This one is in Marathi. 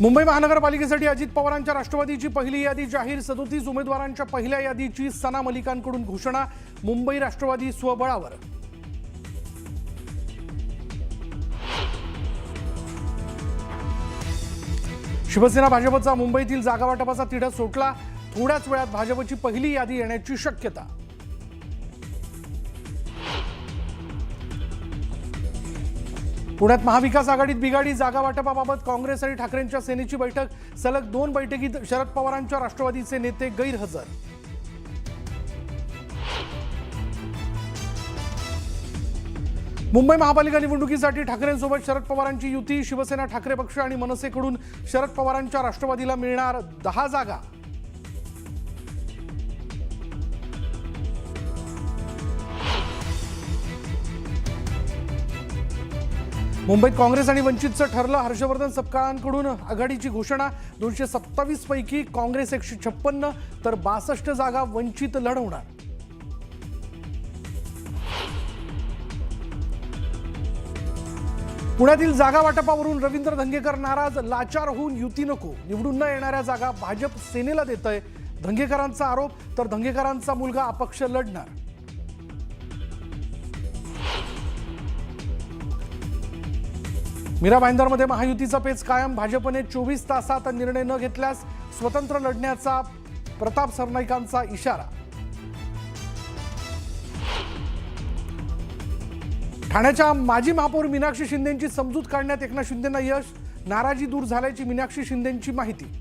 मुंबई महानगरपालिकेसाठी अजित पवारांच्या राष्ट्रवादीची पहिली यादी जाहीर। 37 उमेदवारांच्या पहिल्या यादीची सना मलिकांकडून घोषणा। मुंबई राष्ट्रवादी स्वबळावर। शिवसेना भाजपचा मुंबईतील जागावाटपाचा तिढा सोटला। थोड्याच वेळात भाजपची पहिली यादी येण्याची शक्यता। पुण्यात महाविकास आघाडीत बिघाडी। जागा वाटपाबाबत काँग्रेस आणि ठाकरेंच्या सेनेची बैठक। सलग 2 बैठकीत शरद पवारांच्या राष्ट्रवादीचे नेते गैरहजर। मुंबई महापालिका निवडणुकीसाठी ठाकरेंसोबत शरद पवारांची युती। शिवसेना, ठाकरे पक्ष आणि मनसेकडून शरद पवारांच्या राष्ट्रवादीला मिळणार 10 जागा। मुंबईत काँग्रेस आणि वंचितचं ठरलं। हर्षवर्धन सपकाळांकडून आघाडीची घोषणा। 227 पैकी काँग्रेस 156 तर 62 जागा वंचित लढवणार। पुण्यातील जागा वाटपावरून रवींद्र धंगेकर नाराज। लाचार होऊन युती नको। निवडून न येणाऱ्या जागा भाजप सेनेला देतंय। धंगेकरांचा आरोप। तर धंगेकरांचा मुलगा अपक्ष लढणार। मीरा भाईंदरमध्ये महायुतीचा पेच कायम। भाजपने 24 तासात निर्णय न घेतल्यास स्वतंत्र लढण्याचा प्रताप सरनाईकांचा इशारा। ठाण्याच्या माजी महापौर मीनाक्षी शिंदेंची समजूत काढण्यात एकनाथ शिंदेंना यश। नाराजी दूर झाल्याची मीनाक्षी शिंदेंची माहिती।